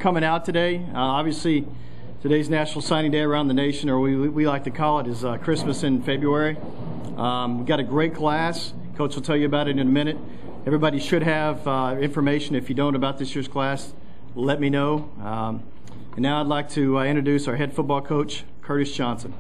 coming out today. Obviously, today's National Signing Day around the nation, or we like to call it, is Christmas in February. We've got a great class. Coach will tell you about it in a minute. Everybody should have information. If you don't about this year's class, let me know. And now I'd like to introduce our head football coach, Curtis Johnson.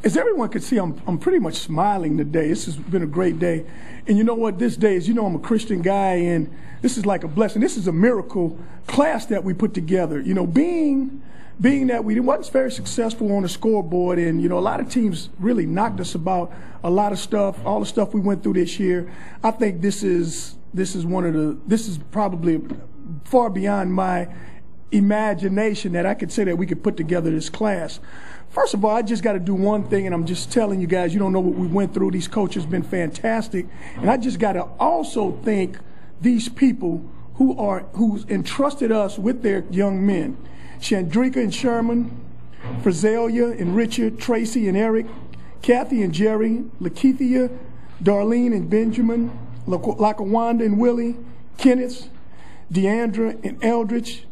As everyone can see, I'm pretty much smiling today. This has been a great day. And you know what this day is? You know I'm a Christian guy, and this is like a blessing. This is a miracle class that we put together. You know, being that we wasn't very successful on the scoreboard, and, you know, a lot of teams really knocked us about a lot of stuff, all the stuff we went through this year. I think this is probably far beyond my imagination that I could say that we could put together this class. First of all, I just got to do one thing, and I'm just telling you guys, you don't know what we went through. These coaches have been fantastic. And I just got to also thank these people who's entrusted us with their young men. Chandrika and Sherman, Frazelia and Richard, Tracy and Eric, Kathy and Jerry, Lakeithia, Darlene and Benjamin, Lakawanda and Willie, Kenneth, Deandra and Eldridge,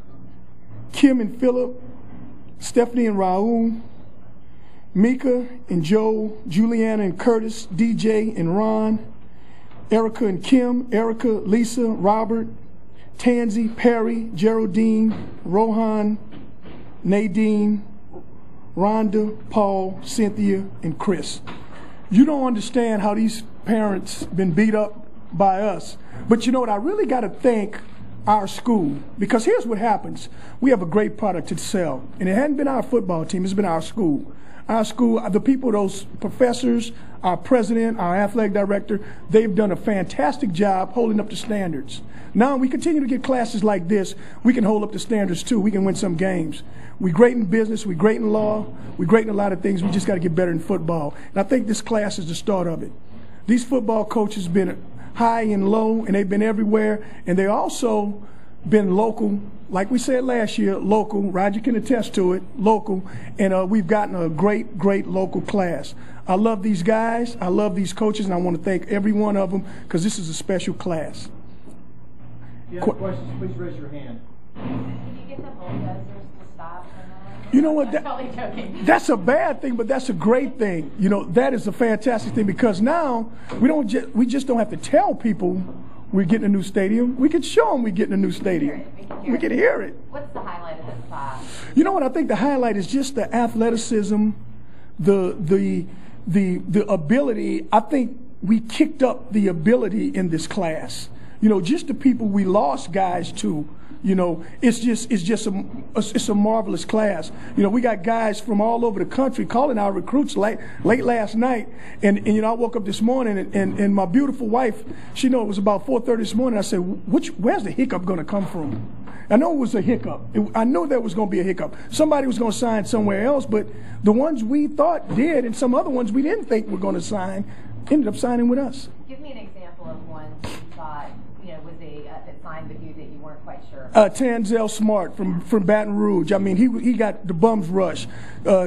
Kim and Philip, Stephanie and Raul, Mika and Joe, Juliana and Curtis, DJ and Ron, Erica and Kim, Erica, Lisa, Robert, Tansy, Perry, Geraldine, Rohan, Nadine, Rhonda, Paul, Cynthia, and Chris. You don't understand how these parents been beat up by us. But you know what? I really got to thank our school, because here's what happens. We have a great product to sell, and it hadn't been our football team. It's been our school. Our school, the people, those professors, our president, our athletic director, they've done a fantastic job holding up the standards. Now we continue to get classes like this, we can hold up the standards too. We can win some games. We're great in business, we're great in law, we're great in a lot of things. We just got to get better in football. And I think this class is the start of it. These football coaches have been high and low, and they've been everywhere, and they also been local. Like we said last year, local. Roger can attest to it, local. And we've gotten a great, great local class. I love these guys. I love these coaches, and I want to thank every one of them, because this is a special class. If you have questions, please raise your hand. Can you get the bulldozers to stop? You know what? I'm totally joking. That's a bad thing, but that's a great thing. You know, that is a fantastic thing, because now we just don't have to tell people we're getting a new stadium. We can show them we're getting a new stadium. We can hear it. What's the highlight of this class? You know what? I think the highlight is just the athleticism, the ability. I think we kicked up the ability in this class. You know, just the people we lost guys to. You know, it's a marvelous class. You know, we got guys from all over the country calling our recruits late last night, and you know, I woke up this morning and my beautiful wife, she knew it was about 4:30 this morning. I said, where's the hiccup going to come from? I know it was a hiccup. I know there was going to be a hiccup. Somebody was going to sign somewhere else, but the ones we thought did, and some other ones we didn't think were going to sign, ended up signing with us. Give me an example of one you thought, you know, was that signed with you that you weren't quite sure. Tanzel Smart from Baton Rouge. I mean, he got the bums rush.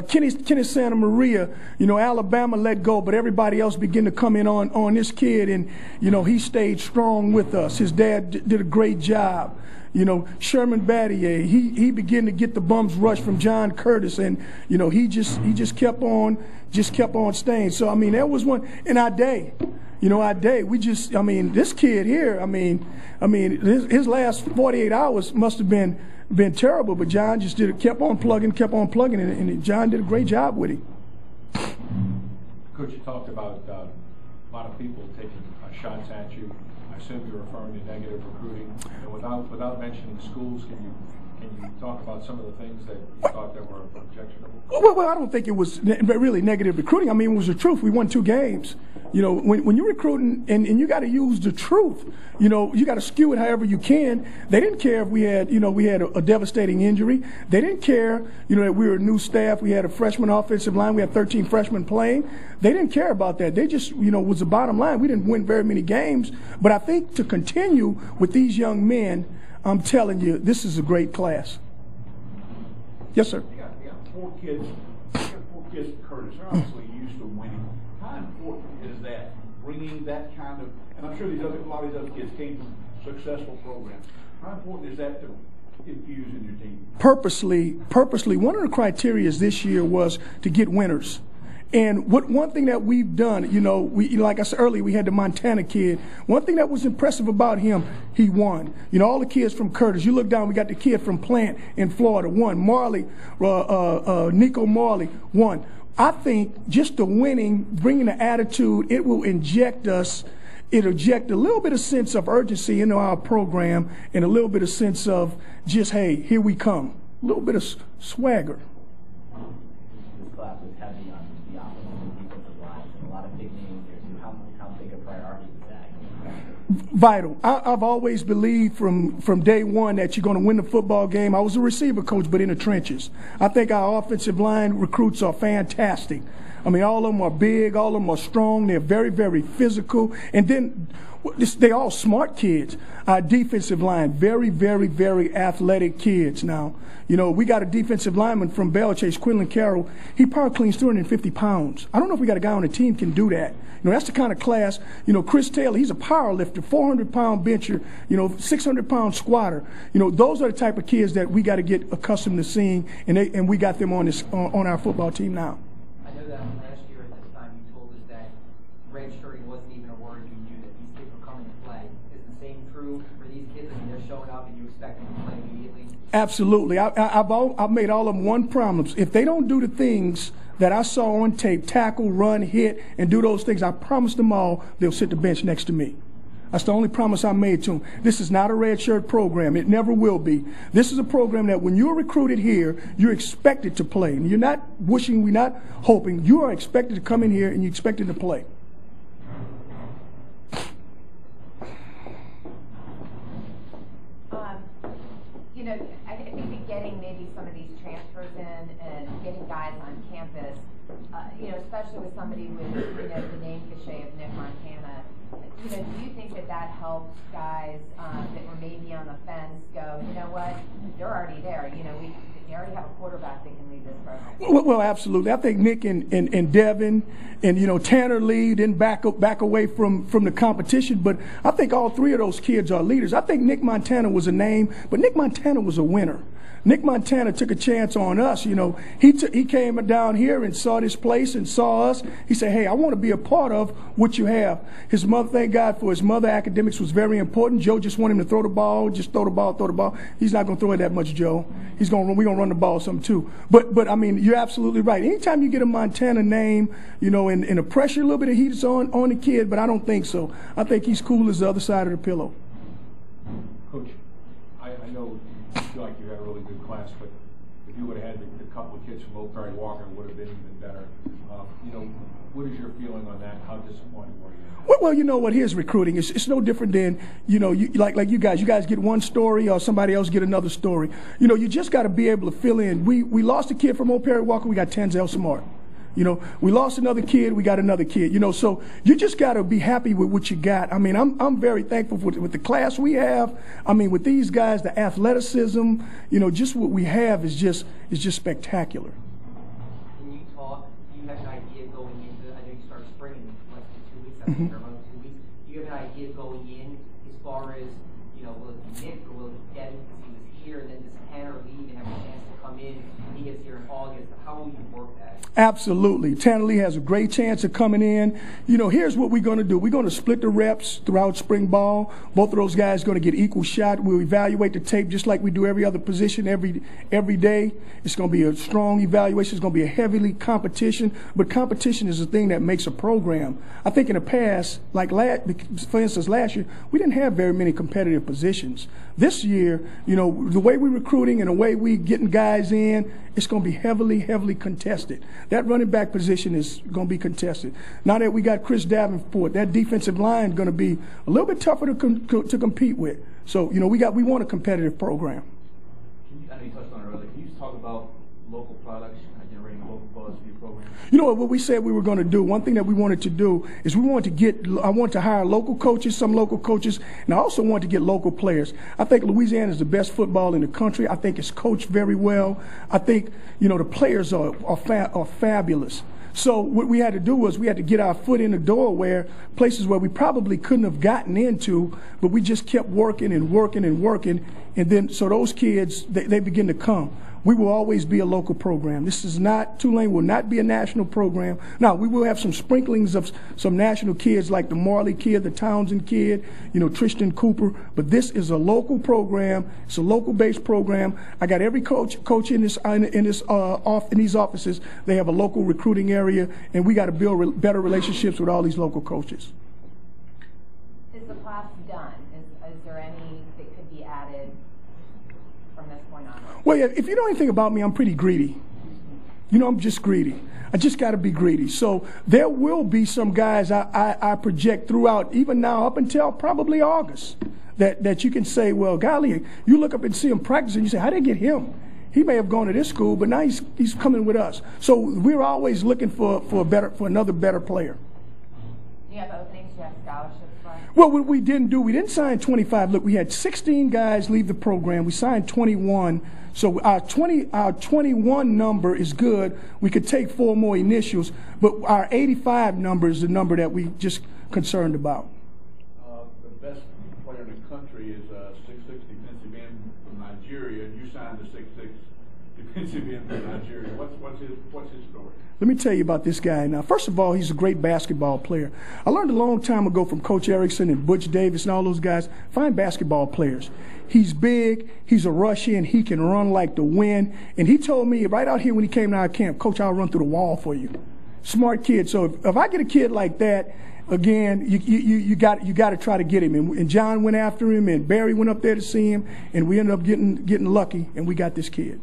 Kenny Santa Maria, you know, Alabama let go, but everybody else began to come in on this kid, and, you know, he stayed strong with us. His dad did a great job. You know, Sherman Battier, he began to get the bums rush from John Curtis, and, you know, he just kept on staying. So, I mean, that was one in our day. You know, this kid here, his last 48 hours must have been terrible, but John just kept on plugging, and John did a great job with him. Coach, you talked about a lot of people taking shots at you. I assume you're referring to negative recruiting. And without mentioning schools, can you talk about some of the things that you thought that were objectionable? Well, I don't think it was really negative recruiting. I mean, it was the truth. We won 2 games. You know, when you're recruiting, and you got to use the truth. You know, you got to skew it however you can. They didn't care if we had a devastating injury. They didn't care, you know, that we were a new staff. We had a freshman offensive line. We had 13 freshmen playing. They didn't care about that. They just, you know, was the bottom line. We didn't win very many games. But I think to continue with these young men, I'm telling you, this is a great class. Yes, sir. You got 4 kids. Curtis. They're obviously used to winning. How important is that, bringing that kind of and I'm sure a lot of these other kids came from successful programs. How important is that to infuse in your team? Purposely, one of the criteria this year was to get winners. And one thing that we've done, like I said earlier, we had the Montana kid. One thing that was impressive about him, he won. All the kids from Curtis. You look down, we got the kid from Plant in Florida, won. Marley, Nico Marley, won. I think just the winning, bringing the attitude, it will inject us. It'll inject a little bit of sense of urgency into our program and a little bit of sense of just, hey, here we come. A little bit of swagger. This class was heavy on the offensive and defensive line, and a lot of big names here too. How big a priority is that? Vital. I've always believed from day one that you're going to win the football game. I was a receiver coach, but in the trenches. I think our offensive line recruits are fantastic. I mean, all of them are big, all of them are strong, they're very, very physical. And then they're all smart kids. Our defensive line, very, very, very athletic kids now. We got a defensive lineman from Bell Chase, Quinlan Carroll. He power cleans 250 pounds. I don't know if we got a guy on the team can do that. That's the kind of class. Chris Taylor, he's a power lifter, 400-pound bencher, 600-pound squatter. Those are the type of kids that we got to get accustomed to seeing, and we got them on our football team now. I know that last year at this time you told us that redshirting wasn't even a word. You knew that these kids were coming to play. Is the same true for these kids? I mean, they're showing up and you expect them to play immediately? Absolutely. I've made all of them one promise. If they don't do the things that I saw on tape, tackle, run, hit, and do those things, I promise them all they'll sit the bench next to me. That's the only promise I made to them. This is not a red shirt program. It never will be. This is a program that when you're recruited here, you're expected to play. And you're not wishing, we're not hoping. You are expected to come in here and you're expected to play. I think that getting maybe some of these transfers in and getting guys on campus, especially with somebody with, the name cachet of Nick Montana, do you think that helps guys that were maybe on the fence go, you know what, they're already there, we already have a quarterback that can lead this program? Well, absolutely. I think Nick and Devin and, Tanner lead and back away from the competition. But I think all three of those kids are leaders. I think Nick Montana was a name, but Nick Montana was a winner. Nick Montana took a chance on us. He came down here and saw this place and saw us. He said, hey, I want to be a part of what you have. His mother, thank God for his mother, academics was very important. Joe just wanted him to throw the ball, just throw the ball. He's not going to throw it that much, Joe. We're going to run the ball some too. But I mean, you're absolutely right. Anytime you get a Montana name, and the pressure, a little bit of heat is on the kid, but I don't think so. I think he's cool as the other side of the pillow. Coach, I know you feel like you had a really good class, but if you would have had the couple of kids from Oak Perry Walker, it would have been even better. What is your feeling on that? How disappointed were you? Well, you know what? Here's recruiting. It's no different than, like you guys. You guys get one story or somebody else get another story. You just got to be able to fill in. We lost a kid from Oak Perry Walker. We got Tanzel Smart. We lost another kid, we got another kid. So you just got to be happy with what you got. I mean, I'm very thankful with the class we have. I mean, with these guys, the athleticism, just what we have is just spectacular. Can you talk? Do you have an idea going into? I know you started spring in less than 2 weeks. I think around 2 weeks. Do you have an idea going in as far as will it be Nick or will it be Devin because he was here, and then does Tanner leave and have a chance to come in? He gets here in August. How will you work that? Absolutely. Tanner Lee has a great chance of coming in. Here's what we're going to do. We're going to split the reps throughout spring ball. Both of those guys are going to get equal shot. We'll evaluate the tape just like we do every other position every day. It's going to be a strong evaluation. It's going to be a heavily competition. But competition is the thing that makes a program. I think in the past, for instance, last year, we didn't have very many competitive positions. This year, the way we're recruiting and the way we're getting guys in, it's going to be heavily, heavily contested. That running back position is going to be contested. Now that we got Chris Davenport, that defensive line is going to be a little bit tougher to compete with. So, we want a competitive program. I know you touched on it earlier. Can you just talk about local products, generating local buzz for your program? What we said we were going to do, one thing that we wanted to do is I want to hire local coaches, some local coaches, and I also want to get local players. I think Louisiana is the best football in the country. I think it's coached very well. I think, the players are fabulous. So what we had to do was we had to get our foot in the door where places where we probably couldn't have gotten into, but we just kept working and working and working. And then so those kids, they begin to come. We will always be a local program. This is not, Tulane will not be a national program. Now, we will have some sprinklings of some national kids like the Marley kid, the Townsend kid, you know, Tristan Cooper, but this is a local program. It's a local-based program. I got every coach in these offices. They have a local recruiting area, and we got to build better relationships with all these local coaches. Is the class done? Is there any that could be added from this point on? Well, yeah, if you know anything about me, I'm pretty greedy. You know, I'm just greedy. I just got to be greedy. So there will be some guys I project throughout, even now up until probably August, that you can say, well, golly, you look up and see him practice and you say, how did they get him? He may have gone to this school, but now he's coming with us. So we're always looking for another better player. Do you have openings? Do you have scholarships? Well, what we didn't sign 25. Look, we had 16 guys leave the program. We signed 21. So our 21 number is good. We could take 4 more initials, but our 85 number is the number that we just concerned about. The best player in the country is 6'6" defensive end from Nigeria, and you signed the 6'6" defensive end from Nigeria. What's his story? Let me tell you about this guy now. First of all, he's a great basketball player. I learned a long time ago from Coach Erickson and Butch Davis and all those guys, find basketball players. He's big, he's a rush-in, he can run like the wind. And he told me right out here when he came to our camp, Coach, I'll run through the wall for you. Smart kid. So if I get a kid like that, again, you got to try to get him. And John went after him, and Barry went up there to see him, and we ended up getting lucky, and we got this kid.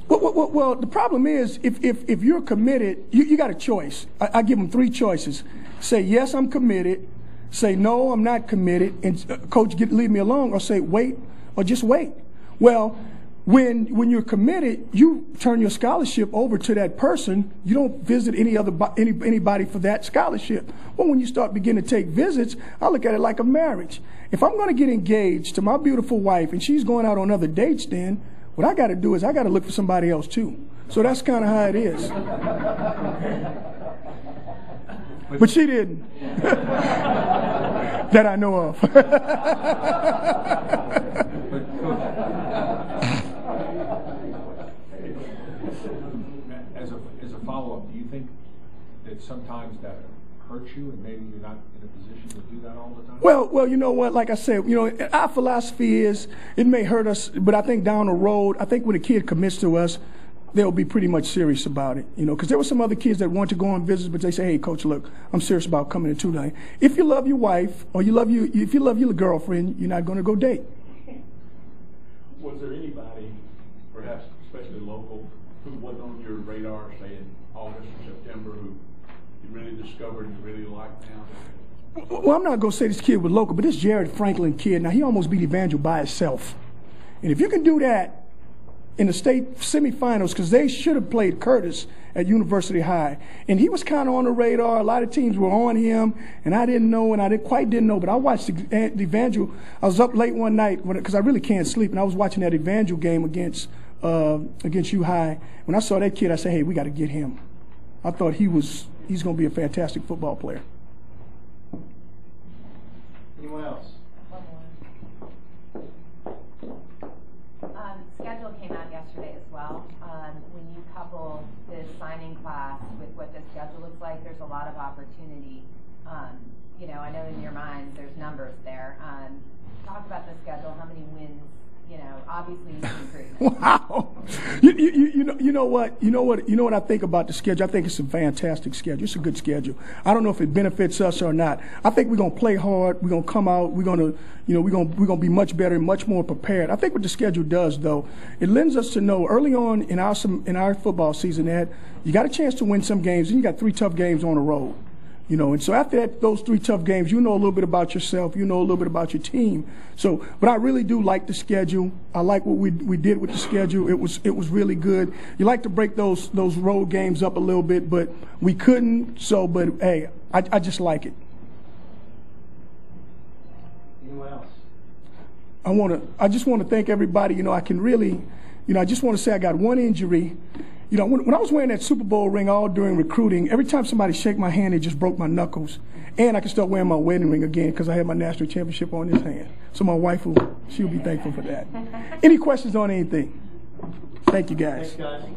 Well, the problem is if you're committed, you got a choice. I give them 3 choices. Say, yes, I'm committed. Say, no, I'm not committed. And coach, leave me alone. Or say, wait, or just wait. Well, when you're committed, you turn your scholarship over to that person. You don't visit anybody for that scholarship. Well, when you start beginning to take visits, I look at it like a marriage. If I'm going to get engaged to my beautiful wife and she's going out on other dates, then what I got to do is I got to look for somebody else too. So that's kind of how it is. But she didn't. That I know of. As a follow-up, do you think that sometimes that hurts you and maybe you're not in a position to do that all the time? Well, you know what? Like I said, you know, our philosophy is it may hurt us, but I think down the road, I think when a kid commits to us, they'll be pretty much serious about it, you know, because there were some other kids that want to go on visits, but they say, hey, coach, look, I'm serious about coming to Tulane. If you love your wife or if you love your girlfriend, you're not going to go date. Was there anybody, perhaps especially local, who wasn't on your radar, say in August or September, who you really discovered and really liked now? Well, I'm not going to say this kid was local, but this Jared Franklin kid, now he almost beat Evangel by himself. And if you can do that in the state semifinals, because they should have played Curtis at University High. And he was kind of on the radar. A lot of teams were on him, and I didn't know, and I quite didn't know. But I watched the Evangel. I was up late one night because I really can't sleep, and I was watching that Evangel game against U High. When I saw that kid, I said, hey, we got to get him. I thought he's going to be a fantastic football player. Anyone else? Schedule came out yesterday as well. When you couple this signing class with what the schedule looks like, there's a lot of opportunity. You know, I know in your mind there's numbers there. Talk about the schedule. How many wins? You know, obviously you can improve. Wow. You know what I think about the schedule? I think it's a fantastic schedule. It's a good schedule. I don't know if it benefits us or not. I think we're going to play hard. We're going to come out. We're going to be much better and much more prepared. I think what the schedule does, though, it lends us to know early on in our football season that you got a chance to win some games, and you got 3 tough games on the road. You know, and so after those 3 tough games, you know a little bit about yourself, you know a little bit about your team. So, but I really do like the schedule. I like what we did with the schedule. It was really good. You like to break those road games up a little bit, but we couldn't. So, but hey, I just like it. I just want to thank everybody. I can really, I just want to say I got one injury. When I was wearing that Super Bowl ring all during recruiting, every time somebody shake my hand, it just broke my knuckles. And I can start wearing my wedding ring again because I had my national championship on this hand. So my wife, she'll be thankful for that. Any questions on anything? Thank you, guys. Thanks, guys.